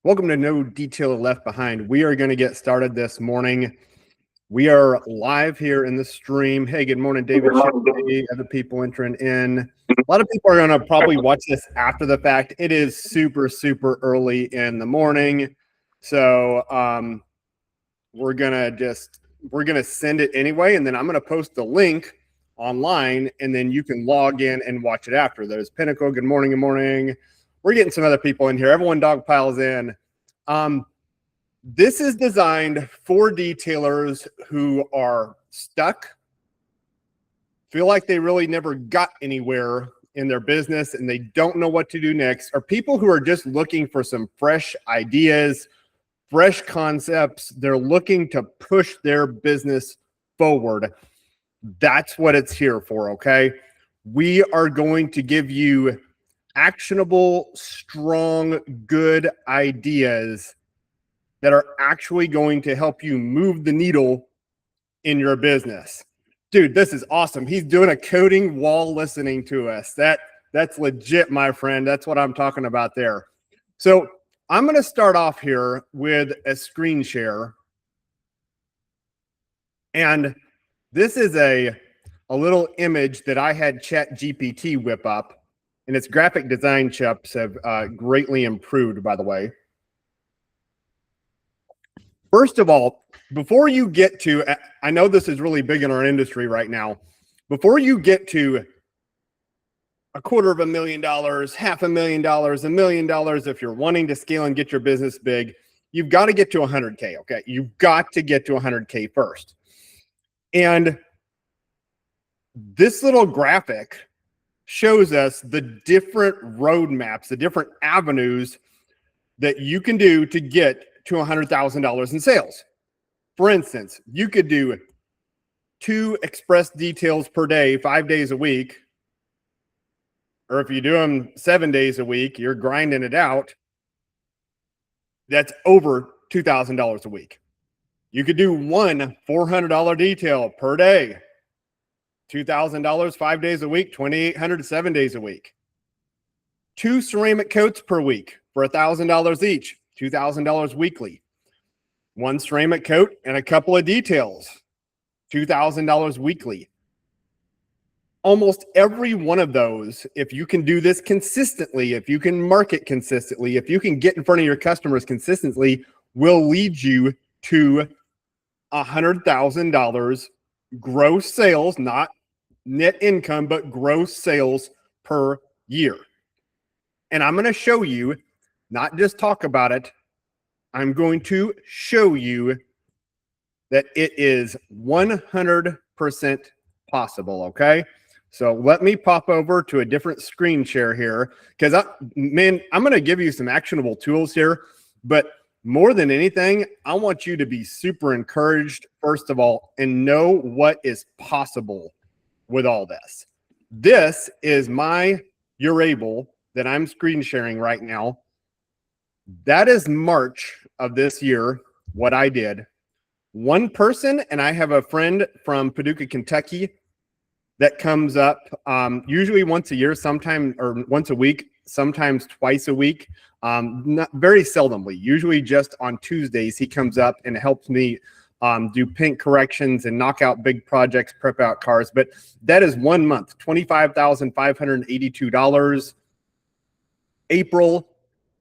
Welcome to No Detail Left Behind. We are going to get started this morning. We are live here in the stream. Hey, good morning, David. Other people entering in. A lot of people are going to probably watch this after the fact. It is super, super early in the morning. So we're going to send it anyway. And then I'm going to post the link online and then you can log in and watch it after. There's Pinnacle. Good morning. Good morning. We're getting some other people in here. Everyone dog piles in. This is designed for detailers who are stuck, feel like they really never got anywhere in their business and they don't know what to do next, or people who are just looking for some fresh ideas, fresh concepts. They're looking to push their business forward. That's what it's here for, okay? We are going to give you actionable, strong, good ideas that are actually going to help you move the needle in your business. Dude, this is awesome. He's doing a coding while listening to us. That's legit, my friend. That's what I'm talking about there. So I'm going to start off here with a screen share. And this is a little image that I had ChatGPT whip up. And its graphic design chips have greatly improved, by the way. First of all, before you get to, I know this is really big in our industry right now. Before you get to $250,000, $500,000, $1 million, if you're wanting to scale and get your business big, you've got to get to 100K, okay? You've got to get to 100K first. And this little graphic shows us the different roadmaps, the different avenues that you can do to get to $100,000 in sales. For instance, you could do 2 express details per day, 5 days a week. Or if you do them 7 days a week, you're grinding it out. That's over $2,000 a week. You could do 1 $400 detail per day. $2,000 5 days a week, $2,800 7 days a week. 2 ceramic coats per week for $1,000 each, $2,000 weekly. 1 ceramic coat and a couple of details, $2,000 weekly. Almost every one of those, if you can do this consistently, if you can market consistently, if you can get in front of your customers consistently, will lead you to $100,000 gross sales, not net income, but gross sales per year. And I'm going to show you, not just talk about it, I'm going to show you that it is 100% possible, okay? So let me pop over to a different screen share here, because I'm going to give you some actionable tools here, but more than anything, I want you to be super encouraged, first of all, and know what is possible with all this. This is my Urable that I'm screen sharing right now. That is March of this year, what I did. 1 person, and I have a friend from Paducah, Kentucky, that comes up usually once a year, sometime, or once a week, sometimes twice a week. Not very seldomly, usually just on Tuesdays, he comes up and helps me do paint corrections and knock out big projects, prep out cars. But that is 1 month, $25,582. April,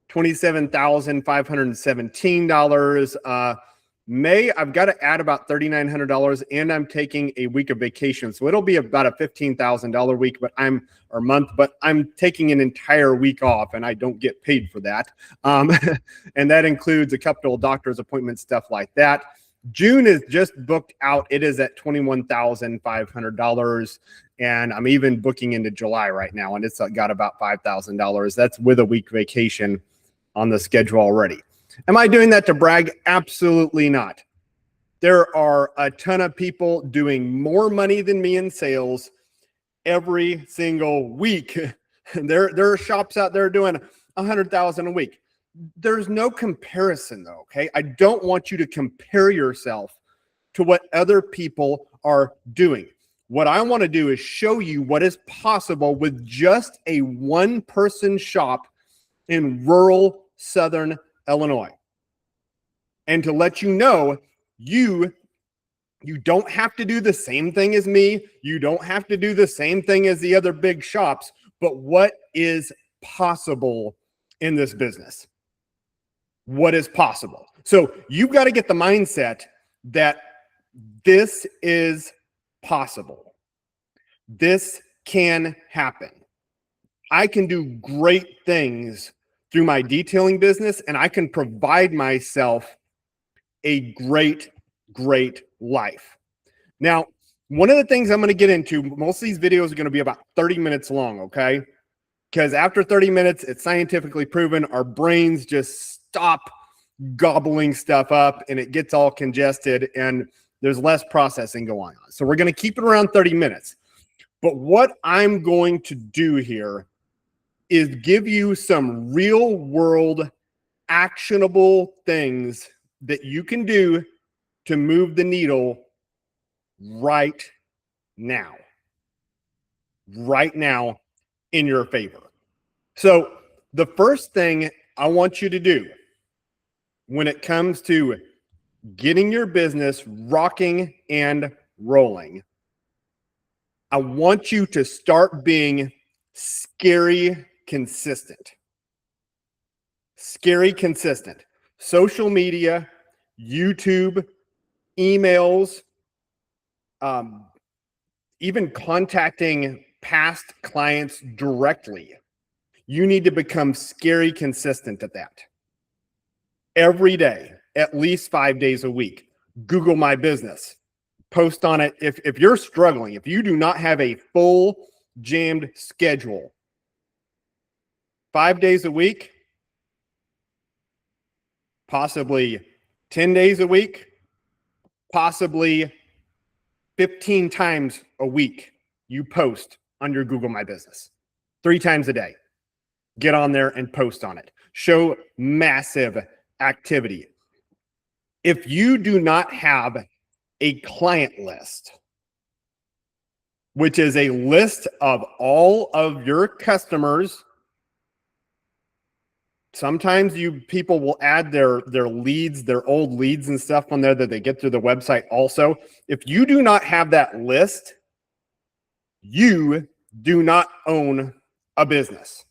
$27,517. May, I've got to add about $3,900, and I'm taking a week of vacation. So it'll be about a $15,000 week, month, but I'm taking an entire week off and I don't get paid for that. And that includes a couple of doctor's appointments, stuff like that. June is just booked out. It is at $21,500. And I'm even booking into July right now, and it's got about $5,000. That's with a week vacation on the schedule already. Am I doing that to brag? Absolutely not. There are a ton of people doing more money than me in sales every single week. There are shops out there doing $100,000 a week. There's no comparison though, okay? I don't want you to compare yourself to what other people are doing. What I want to do is show you what is possible with just a 1-person shop in rural Southern Illinois. And to let you know, you don't have to do the same thing as me. You don't have to do the same thing as the other big shops, but what is possible in this business? What is possible? So you've got to get the mindset that this is possible. This can happen. I can do great things through my detailing business, and I can provide myself a great life. Now, one of the things I'm going to get into, most of these videos are going to be about 30 minutes long, okay? Because after 30 minutes, it's scientifically proven, our brains just stop gobbling stuff up and it gets all congested and there's less processing going on. So we're going to keep it around 30 minutes. But what I'm going to do here is give you some real world actionable things that you can do to move the needle right now in your favor. So the first thing I want you to do when it comes to getting your business rocking and rolling, I want you to start being scary consistent. Scary consistent. Social media, YouTube, emails, even contacting past clients directly. You need to become scary consistent at that. Every day, at least 5 days a week. Google My Business. Post on it. If you're struggling, if you do not have a full jammed schedule, 5 days a week, possibly 10 days a week, possibly 15 times a week, you post on your Google My Business. 3 times a day. Get on there and post on it. Show massive activity. If you do not have a client list, which is a list of all of your customers, sometimes people will add their leads, their old leads and stuff on there that they get through the website also. If you do not have that list, you do not own a business.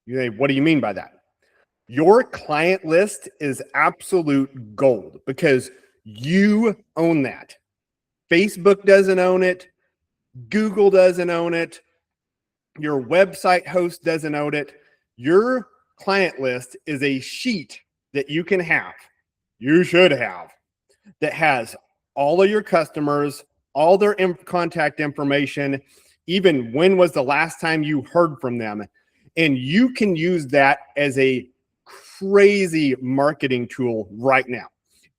You say, what do you mean by that? Your client list is absolute gold because you own that. Facebook doesn't own it. Google doesn't own it. Your website host doesn't own it. Your client list is a sheet that you can have, you should have, that has all of your customers, all their contact information, even when was the last time you heard from them. And you can use that as a crazy marketing tool right now.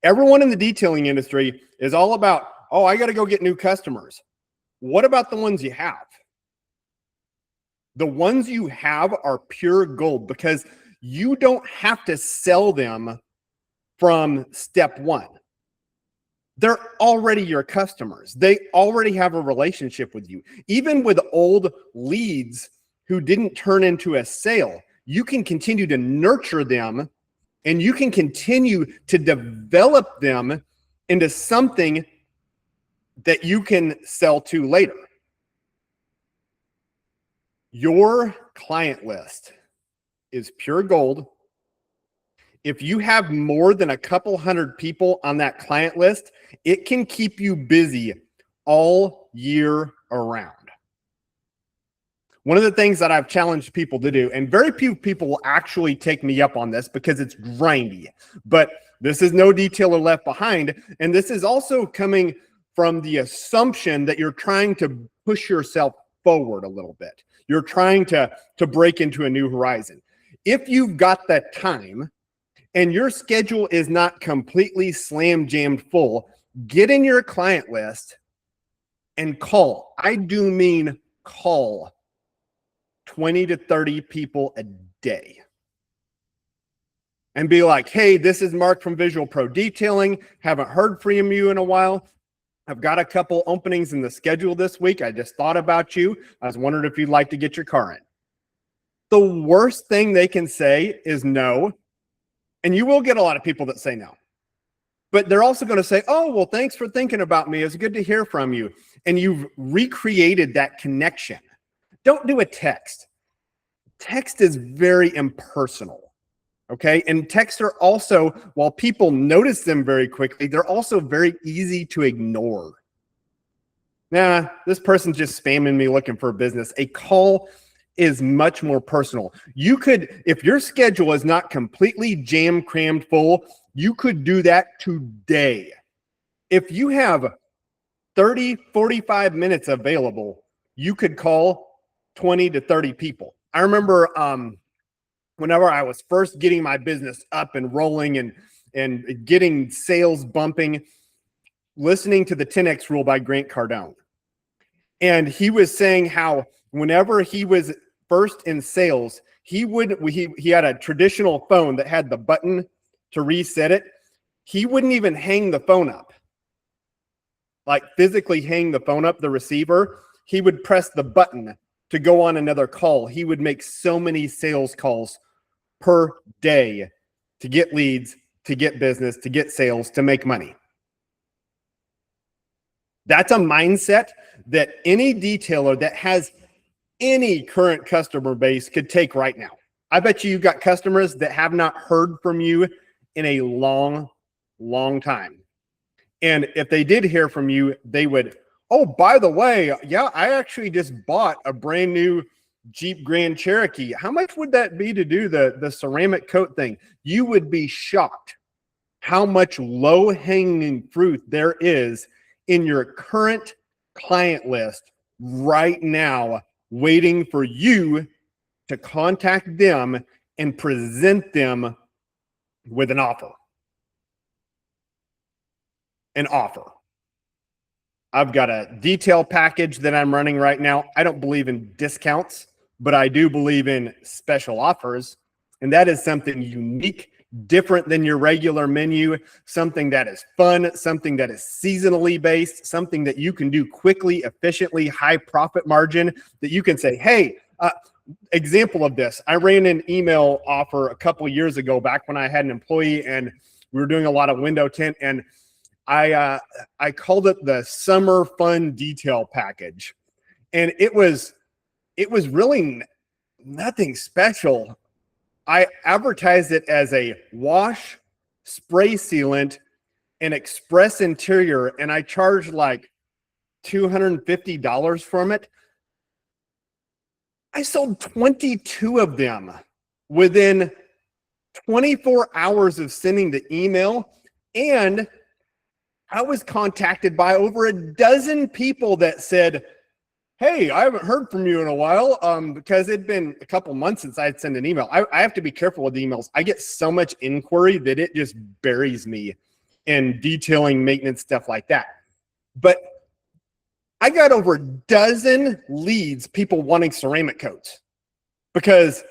Everyone in the detailing industry is all about, oh, I got to go get new customers. What about the ones you have? The ones you have are pure gold because you don't have to sell them from step one. They're already your customers. They already have a relationship with you. Even with old leads who didn't turn into a sale, you can continue to nurture them and you can continue to develop them into something that you can sell to later. Your client list is pure gold. If you have more than a couple hundred people on that client list, it can keep you busy all year around. One of the things that I've challenged people to do, and very few people will actually take me up on this because it's grindy, but this is no detailer left behind. And this is also coming from the assumption that you're trying to push yourself forward a little bit. You're trying to break into a new horizon. If you've got that time and your schedule is not completely slam jammed full, get in your client list and call. I do mean call 20 to 30 people a day and be like, hey, this is Mark from Visual Pro Detailing. Haven't heard from you in a while. I've got a couple openings in the schedule this week. I just thought about you. I was wondering if you'd like to get your car in. the worst thing they can say is no. And you will get a lot of people that say no. But they're also going to say, oh, well, thanks for thinking about me. It's good to hear from you. And you've recreated that connection. Don't do a text. Text is very impersonal. Okay. And texts are also, while people notice them very quickly, they're also very easy to ignore. Nah, this person's just spamming me looking for a business. A call is much more personal. You could, if your schedule is not completely jam-crammed full, you could do that today. If you have 30, 45 minutes available, you could call 20 to 30 people. I remember whenever I was first getting my business up and rolling and getting sales bumping, listening to the 10X rule by Grant Cardone. And he was saying how whenever he was first in sales, he had a traditional phone that had the button to reset it. He wouldn't even hang the phone up, like physically hang the phone up, the receiver. He would press the button to go on another call. He would make so many sales calls per day to get leads, to get business, to get sales, to make money. That's a mindset that any detailer that has any current customer base could take right now. I bet you've got customers that have not heard from you in a long, long time. And if they did hear from you, they would, oh, by the way, yeah, I actually just bought a brand new Jeep Grand Cherokee. How much would that be to do the ceramic coat thing? You would be shocked how much low-hanging fruit there is in your current client list right now, waiting for you to contact them and present them with an offer. An offer. I've got a detail package that I'm running right now. I don't believe in discounts, but I do believe in special offers. And that is something unique, different than your regular menu, something that is fun, something that is seasonally based, something that you can do quickly, efficiently, high profit margin, that you can say, hey, example of this. I ran an email offer a couple of years ago back when I had an employee and we were doing a lot of window tint, and I called it the Summer Fun Detail Package. And it was really nothing special. I advertised it as a wash, spray sealant, and express interior, and I charged like $250 from it. I sold 22 of them within 24 hours of sending the email, and I was contacted by over a dozen people that said, hey, I haven't heard from you in a while, because it'd been a couple months since I'd sent an email. I have to be careful with emails. I get so much inquiry that it just buries me in detailing, maintenance, stuff like that. But I got over a dozen leads, people wanting ceramic coats, because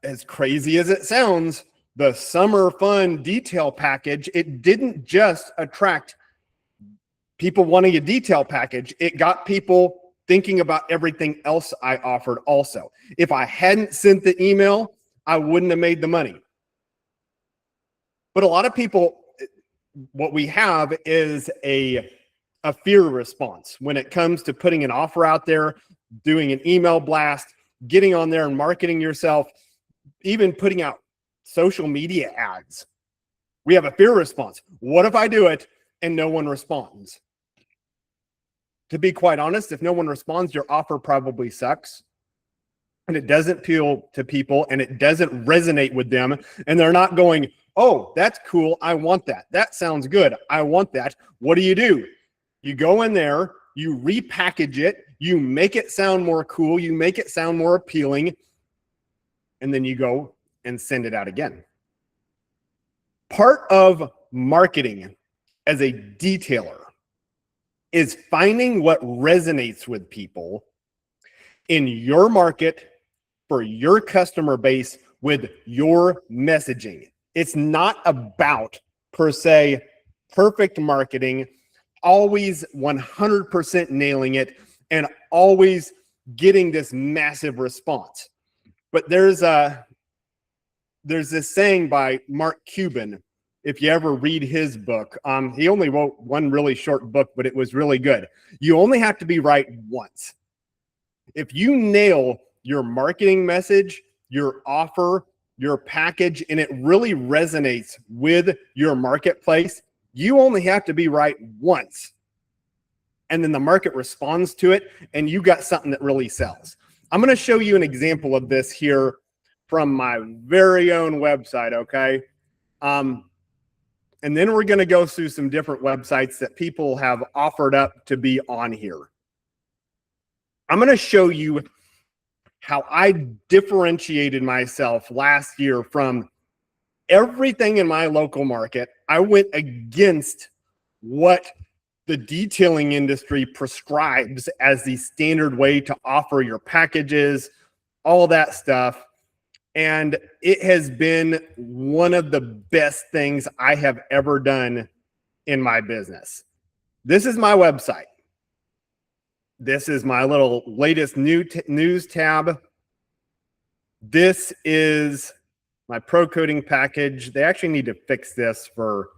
as crazy as it sounds, the Summer Fun Detail Package, it didn't just attract people wanting a detail package. It got people thinking about everything else I offered also. If I hadn't sent the email, I wouldn't have made the money. But a lot of people, what we have is a fear response when it comes to putting an offer out there, doing an email blast, getting on there and marketing yourself, even putting out social media ads. We have a fear response. What if I do it and no one responds? To be quite honest, if no one responds, your offer probably sucks, and it doesn't appeal to people, and it doesn't resonate with them, and they're not going, oh, that's cool, I want that. That sounds good, I want that. What do? You go in there, you repackage it, you make it sound more cool, you make it sound more appealing, and then you go and send it out again. Part of marketing as a detailer is finding what resonates with people in your market for your customer base with your messaging. It's not about, per se, perfect marketing, always 100% nailing it, and always getting this massive response. But there's this saying by Mark Cuban. If you ever read his book, he only wrote one really short book, but it was really good. You only have to be right once. If you nail your marketing message, your offer, your package, and it really resonates with your marketplace, you only have to be right once. And then the market responds to it, and you got something that really sells. I'm going to show you an example of this here from my very own website, okay? And then we're going to go through some different websites that people have offered up to be on here. I'm going to show you how I differentiated myself last year from everything in my local market. I went against what the detailing industry prescribes as the standard way to offer your packages, all that stuff. And it has been one of the best things I have ever done in my business. This is my website. This is my little latest news tab. This is my pro coating package. They actually need to fix this for,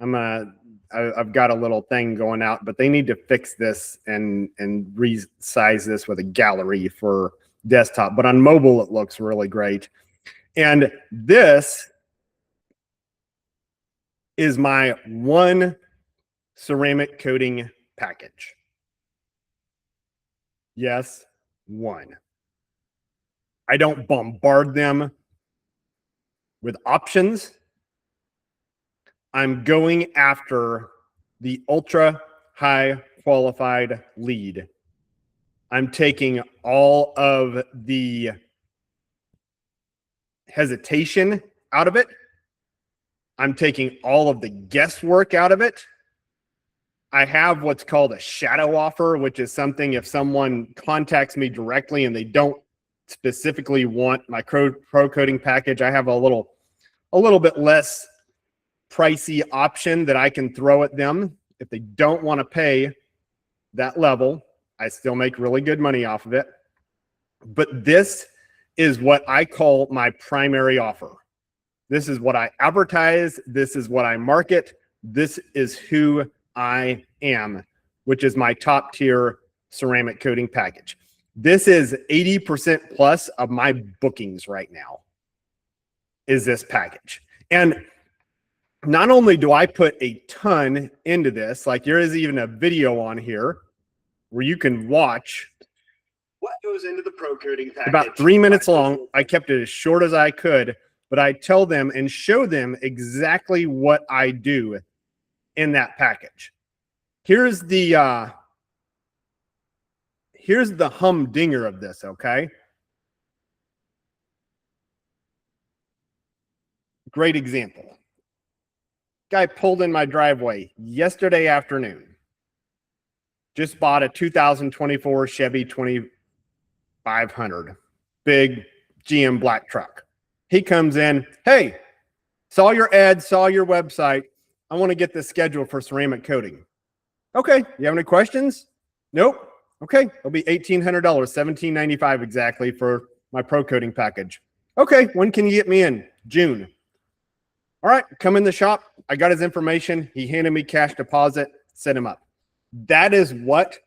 I've got a little thing going out, but they need to fix this and resize this with a gallery for desktop. But on mobile, it looks really great. And this is my one ceramic coating package. Yes, one. I don't bombard them with options. I'm going after the ultra high qualified lead. I'm taking all of the hesitation out of it. I'm taking all of the guesswork out of it. I have what's called a shadow offer, which is something if someone contacts me directly and they don't specifically want my pro coating package, I have a little bit less pricey option that I can throw at them. If they don't want to pay that level, I still make really good money off of it. But this is what I call my primary offer. This is what I advertise. This is what I market. This is who I am, which is my top tier ceramic coating package. This is 80% plus of my bookings right now is this package. And not only do I put a ton into this, like there is even a video on here where you can watch what goes into the pro coating package. About 3 minutes long. I kept it as short as I could, but I tell them and show them exactly what I do in that package. Here's the humdinger of this, okay? Great example. Guy pulled in my driveway yesterday afternoon. Just bought a 2024 Chevy 2500, big GM black truck. He comes in, hey, saw your ad, saw your website. I want to get this scheduled for ceramic coating. Okay, you have any questions? Nope. Okay, it'll be $1,800, $1,795 exactly for my pro coating package. Okay, when can you get me in? June. All right, come in the shop. I got his information. He handed me cash deposit, set him up. That is what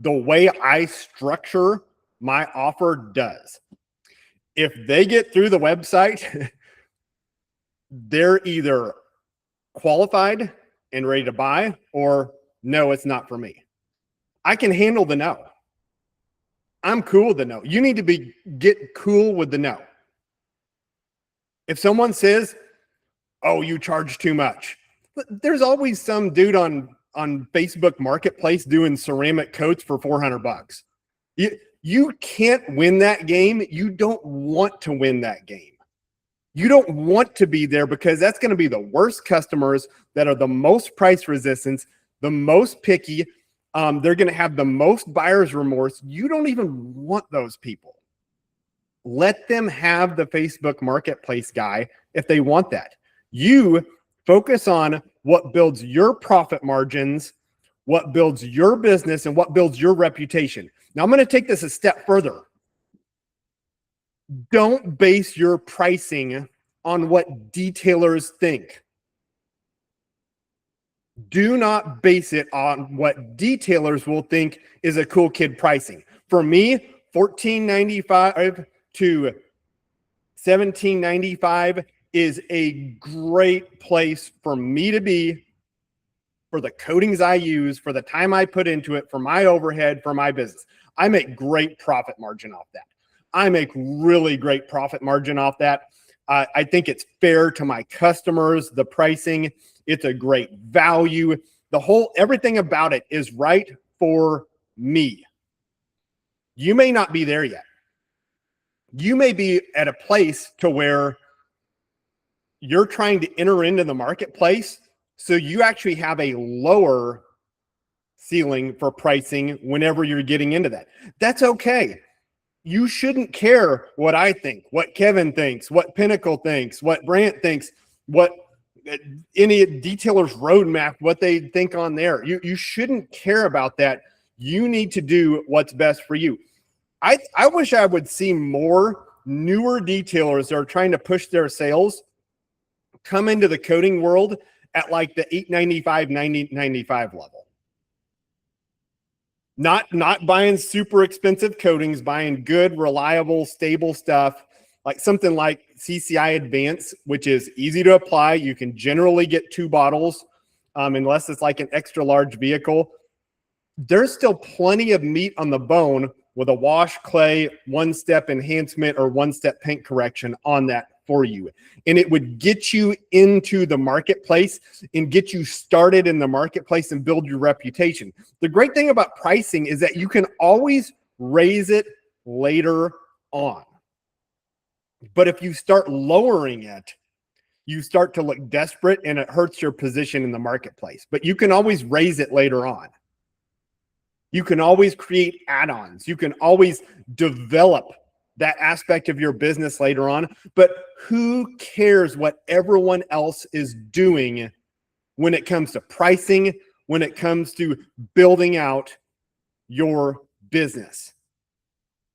the way I structure my offer does. If they get through the website, they're either qualified and ready to buy, or no, it's not for me. I can handle the no. I'm cool with the no. You need to get cool with the no. If someone says, oh, you charge too much, there's always some dude on Facebook Marketplace doing ceramic coats for $400. You can't win that game. You don't want to win that game. You don't want to be there because that's going to be the worst customers that are the most price resistance, the most picky. They're going to have the most buyer's remorse. You don't even want those people. Let them have the Facebook Marketplace guy if they want that. You focus on what builds your profit margins, what builds your business, and what builds your reputation. Now, I'm going to take this a step further. Don't base your pricing on what detailers think. Do not base it on what detailers will think is a cool kid pricing. For me, $14.95 to $17.95 is a great place for me to be, for the coatings I use, for the time I put into it, for my overhead, for my business. I make great profit margin off that. I make really great profit margin off that. I think it's fair to my customers, the pricing. It's a great value. Everything about it is right for me. You may not be there yet. You may be at a place to where you're trying to enter into the marketplace, so you actually have a lower ceiling for pricing whenever you're getting into that. That's okay. You shouldn't care what I think, what Kevin thinks, what Pinnacle thinks, what Brant thinks, what any detailer's roadmap, what they think on there. You shouldn't care about that. You need to do what's best for you. I wish I would see more newer detailers that are trying to push their sales come into the coating world at like the $8.95, $9.95 level. Not buying super expensive coatings, buying good, reliable, stable stuff, like something like CCI Advance, which is easy to apply. You can generally get 2 bottles, unless it's like an extra large vehicle. There's still plenty of meat on the bone with a wash, clay, 1-step enhancement, or 1-step paint correction on that for you. And it would get you into the marketplace and get you started in the marketplace and build your reputation. The great thing about pricing is that you can always raise it later on. But if you start lowering it, you start to look desperate and it hurts your position in the marketplace. But you can always raise it later on. You can always create add-ons. You can always develop that aspect of your business later on. But who cares what everyone else is doing when it comes to pricing, when it comes to building out your business?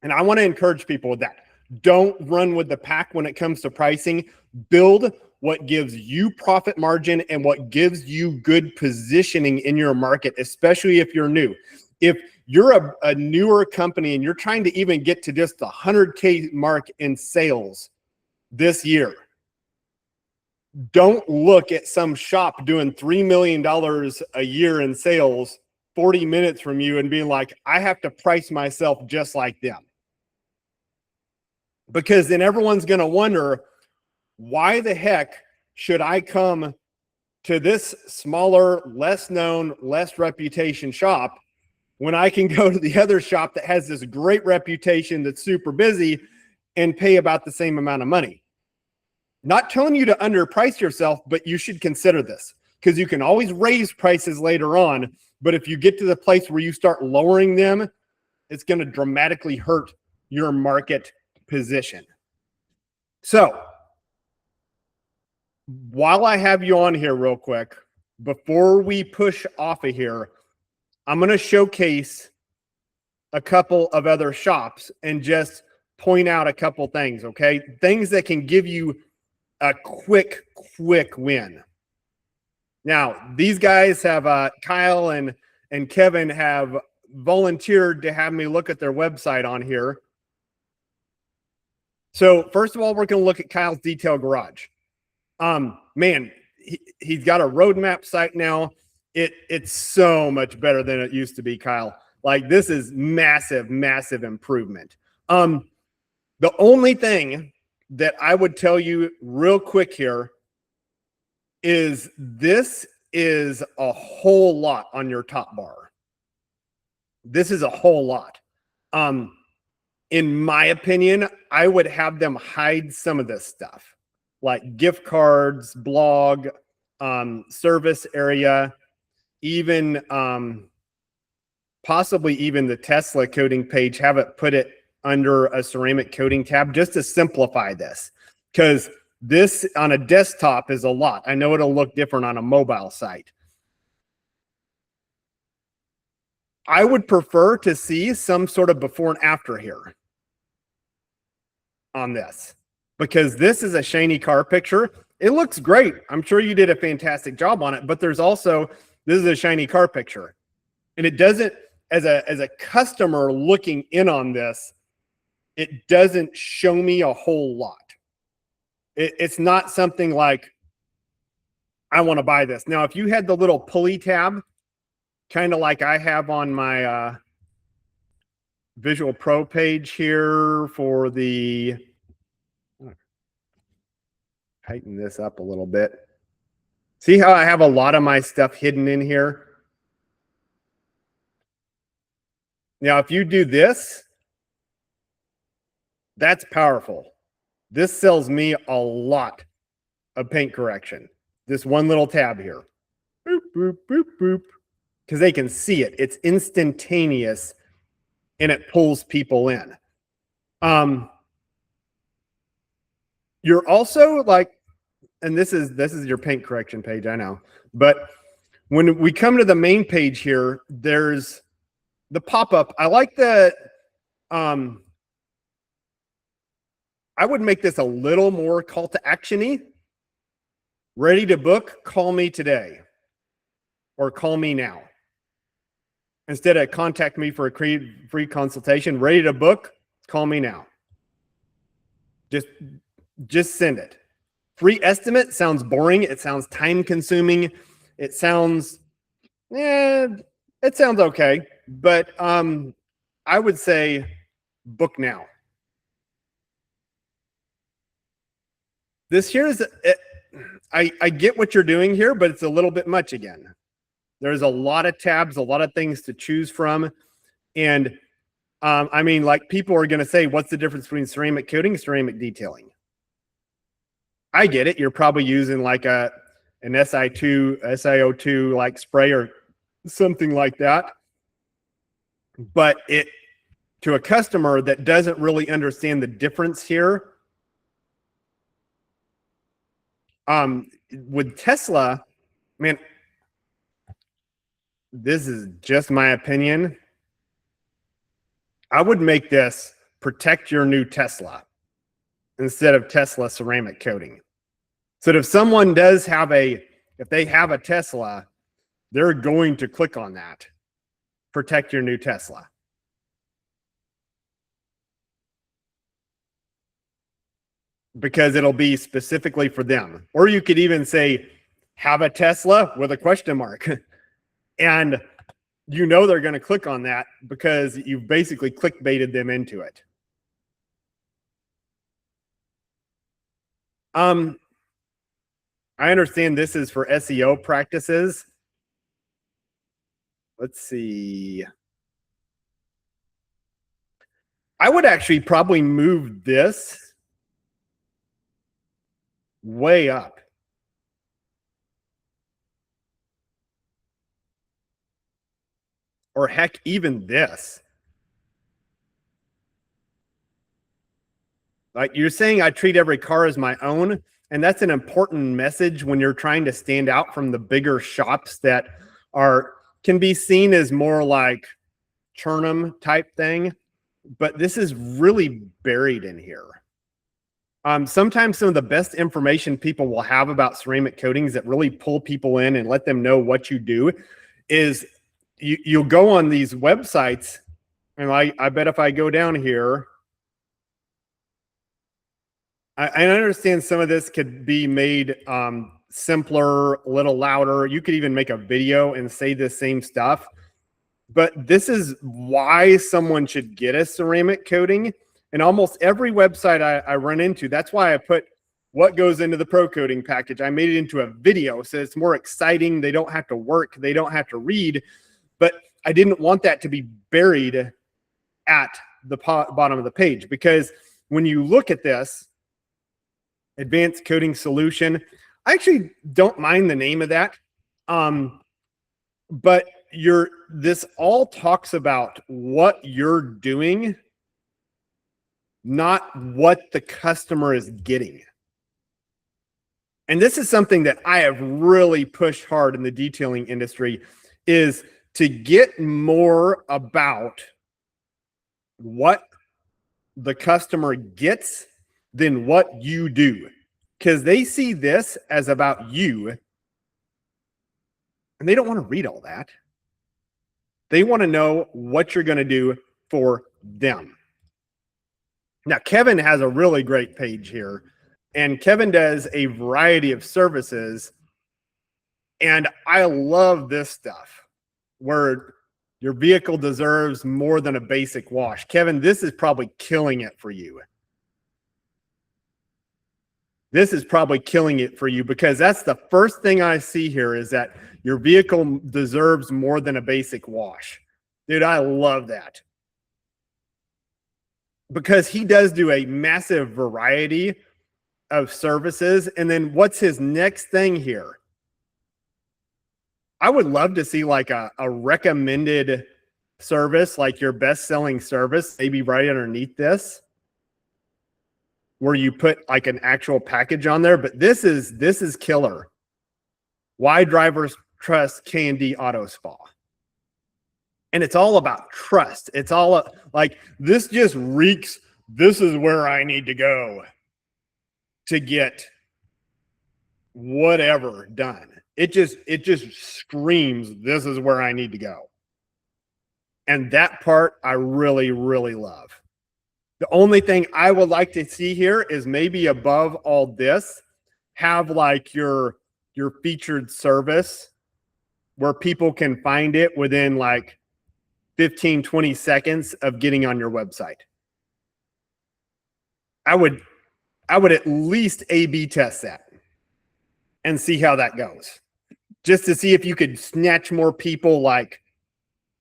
And I want to encourage people with that. Don't run with the pack when it comes to pricing. Build what gives you profit margin and what gives you good positioning in your market, especially if you're new. If you're a newer company and you're trying to even get to just the 100K mark in sales this year, don't look at some shop doing $3 million a year in sales 40 minutes from you and being like, I have to price myself just like them. Because then everyone's going to wonder, why the heck should I come to this smaller, less known, less reputation shop when I can go to the other shop that has this great reputation that's super busy and pay about the same amount of money? Not telling you to underprice yourself, but you should consider this, because you can always raise prices later on. But if you get to the place where you start lowering them, it's going to dramatically hurt your market position. So while I have you on here real quick, before we push off of here, I'm going to showcase a couple of other shops and just point out a couple things, okay? Things that can give you a quick win. Now, these guys have, Kyle and Kevin have volunteered to have me look at their website on here. So first of all, we're going to look at Kyle's Detail Garage. Man, he's got a roadmap site now. It's so much better than it used to be, Kyle. Like, this is massive improvement. The only thing that I would tell you real quick here is this is a whole lot on your top bar. This is a whole lot. In my opinion, I would have them hide some of this stuff, like gift cards, blog, service area, even possibly even the Tesla coating page, have it put it under a ceramic coating tab just to simplify this, because this on a desktop is a lot. I know it'll look different on a mobile site. I would prefer to see some sort of before and after here. on this, because this is a shiny car picture. It looks great. I'm sure you did a fantastic job on it, but there's also, this is a shiny car picture. And it doesn't, as a customer looking in on this, it doesn't show me a whole lot. It's not something like, I want to buy this. Now, if you had the little pulley tab, kind of like I have on my Visual Pro page here for the, tighten this up a little bit. See how I have a lot of my stuff hidden in here? Now, if you do this, that's powerful. This sells me a lot of paint correction. This one little tab here. Boop, boop, boop, boop. Because they can see it. It's instantaneous and it pulls people in. You're also like, and this is your paint correction page, I know. But when we come to the main page here, there's the pop-up. I like the, I would make this a little more call to action-y. Ready to book, call me today. Or call me now. Instead of contact me for a free consultation, ready to book, call me now. Just send it. Free estimate sounds boring. It sounds time consuming. It sounds, it sounds okay. But I would say book now. This here is, I get what you're doing here, but it's a little bit much again. There's a lot of tabs, a lot of things to choose from. And I mean, like people are going to say, what's the difference between ceramic coating and ceramic detailing? I get it. You're probably using like an SiO2 like spray or something like that. But to a customer that doesn't really understand the difference here, with Tesla, man, this is just my opinion. I would make this protect your new Tesla instead of Tesla ceramic coating. So that if someone does have if they have a Tesla, they're going to click on that. Protect your new Tesla. Because it'll be specifically for them. Or you could even say, have a Tesla with a question mark. And you know they're going to click on that because you've basically clickbaited them into it. I understand this is for SEO practices. Let's see. I would actually probably move this way up. Or heck, even this. Like you're saying, I treat every car as my own. And that's an important message when you're trying to stand out from the bigger shops that can be seen as more like Churnham type thing. But this is really buried in here. Sometimes some of the best information people will have about ceramic coatings that really pull people in and let them know what you do is you'll go on these websites, and I bet if I go down here, I understand some of this could be made simpler, a little louder. You could even make a video and say the same stuff. But this is why someone should get a ceramic coating. And almost every website I run into, that's why I put what goes into the Pro Coating package. I made it into a video so it's more exciting. They don't have to work. They don't have to read. But I didn't want that to be buried at the bottom of the page, because when you look at this, Advanced Coating Solution, I actually don't mind the name of that. But this all talks about what you're doing, not what the customer is getting. And this is something that I have really pushed hard in the detailing industry, is to get more about what the customer gets than what you do, because they see this as about you and they don't want to read all that. They want to know what you're going to do for them. Now, Kevin has a really great page here, and Kevin does a variety of services. And I love this stuff where your vehicle deserves more than a basic wash. Kevin, this is probably killing it for you. This is probably killing it for you, because that's the first thing I see here is that your vehicle deserves more than a basic wash. Dude, I love that. Because he does do a massive variety of services. And then what's his next thing here? I would love to see like a recommended service, like your best-selling service, maybe right underneath this, where you put like an actual package on there. But this is killer. Why drivers trust K&D Auto Spa. And it's all about trust. It's all like, this just reeks, this is where I need to go to get whatever done. It just screams, this is where I need to go. And that part I really, really love. The only thing I would like to see here is maybe above all this, have like your featured service where people can find it within like 15, 20 seconds of getting on your website. I would at least A/B test that and see how that goes. Just to see if you could snatch more people like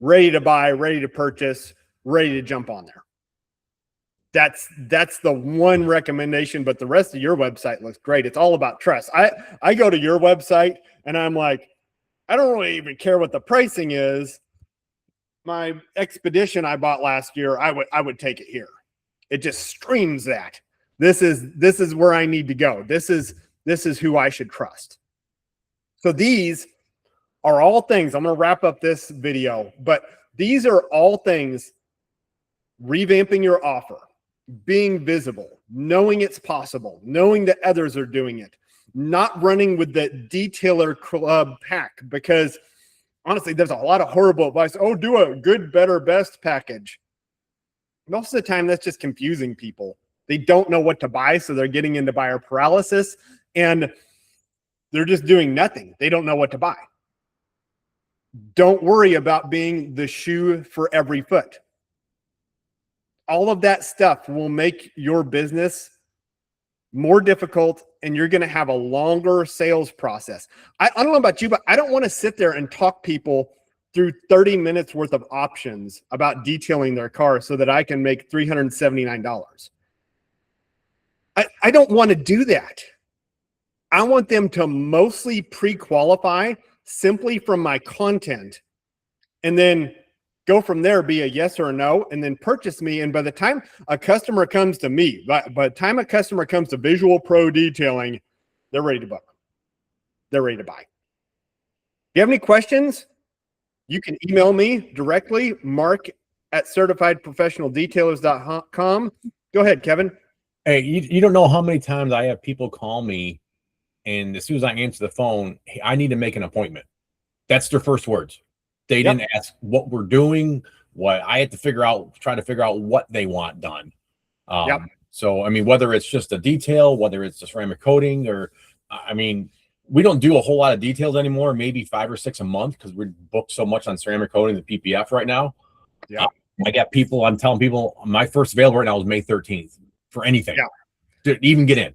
ready to buy, ready to purchase, ready to jump on there. That's the one recommendation, but the rest of your website looks great. It's all about trust. I go to your website and I'm like, I don't really even care what the pricing is. My Expedition I bought last year, I would take it here. It just screams that this is where I need to go. This is who I should trust. So these are all things. I'm going to wrap up this video, but these are all things: revamping your offer, being visible, knowing it's possible, knowing that others are doing it, not running with the detailer club pack, because honestly, there's a lot of horrible advice. Oh, do a good, better, best package. Most of the time, that's just confusing people. They don't know what to buy, so they're getting into buyer paralysis, and they're just doing nothing. They don't know what to buy. Don't worry about being the shoe for every foot. All of that stuff will make your business more difficult, and you're going to have a longer sales process. I don't know about you, but I don't want to sit there and talk people through 30 minutes worth of options about detailing their car so that I can make $379. I don't want to do that. I want them to mostly pre-qualify simply from my content, and then go from there, be a yes or a no, and then purchase me. And by the time a customer comes to me, by the time a customer comes to Visual Pro Detailing, they're ready to book. They're ready to buy. If you have any questions, you can email me directly, mark@certifiedprofessionaldetailers.com. Go ahead, Kevin. Hey, you don't know how many times I have people call me, and as soon as I answer the phone, hey, I need to make an appointment. That's their first words. They didn't ask what we're doing, what I had to try to figure out what they want done. So, I mean, whether it's just a detail, whether it's a ceramic coating, or, I mean, we don't do a whole lot of details anymore, maybe 5 or 6 a month, because we're booked so much on ceramic coating and PPF right now. Yeah. I got people, I'm telling people, my first available right now is May 13th for anything to even get in.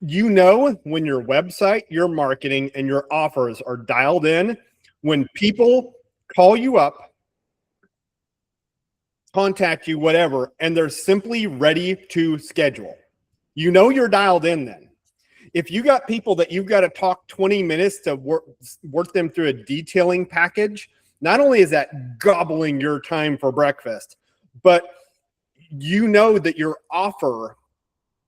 You know, when your website, your marketing, and your offers are dialed in, when people call you up, contact you, whatever, and they're simply ready to schedule, you know you're dialed in then. If you got people that you've got to talk 20 minutes to work them through a detailing package, not only is that gobbling your time for breakfast, but you know that your offer,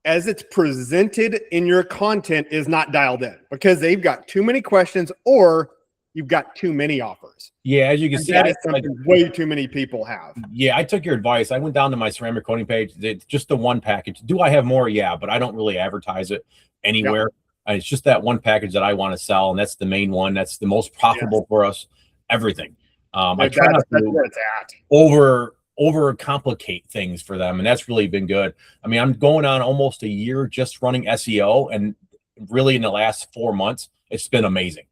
as it's presented in your content, is not dialed in because they've got too many questions, or you've got too many offers. Yeah, as you can And see, that is something way too many people have. yeah, I took your advice. I went down to my ceramic coating page. It's just the one package. Do I have more? Yeah, but I don't really advertise it anywhere. It's just that one package that I want to sell, and that's the main one. That's the most profitable for us. Everything. I try not That's to where it's at. over complicate things for them, and that's really been good. I mean, I'm going on almost a year just running SEO, and really in the last 4 months, it's been amazing.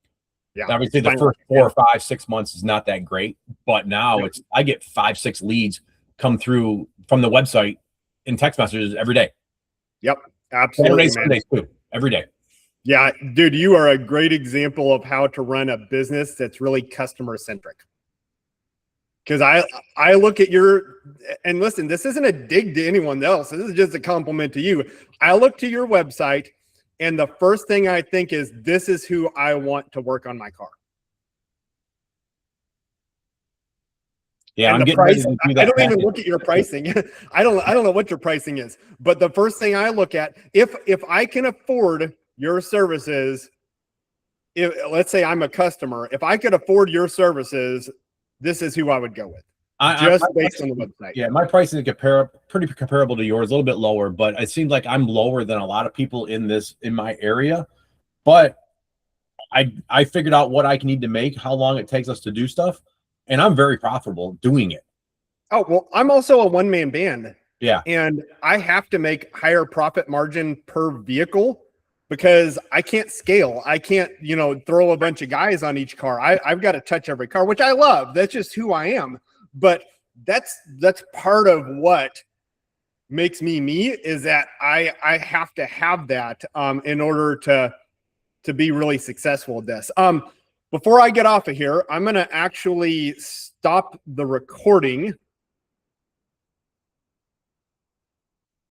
Yeah. Obviously, the first 4 or 5, 6 months is not that great, but now I get 5, 6 leads come through from the website in text messages every day. Yep, absolutely. Sundays too, every day. Yeah, dude, you are a great example of how to run a business that's really customer centric. Because I look at and listen, this isn't a dig to anyone else. This is just a compliment to you. I look to your website, and the first thing I think is, this is who I want to work on my car. Yeah, and I'm the getting price, ready to do that. I don't even look at your pricing. I don't know what your pricing is, but the first thing I look at, if I can afford your services, let's say I'm a customer, if I could afford your services, this is who I would go with. Based on the website. Yeah, my pricing is pretty comparable to yours, a little bit lower, but it seems like I'm lower than a lot of people in my area. But I figured out what I need to make, how long it takes us to do stuff, and I'm very profitable doing it. Oh, well, I'm also a one-man band. Yeah. And I have to make higher profit margin per vehicle because I can't scale. I can't, throw a bunch of guys on each car. I've got to touch every car, which I love. That's just who I am. But that's part of what makes me is that I have to have that in order to be really successful at this. Before I get off of here, I'm going to actually stop the recording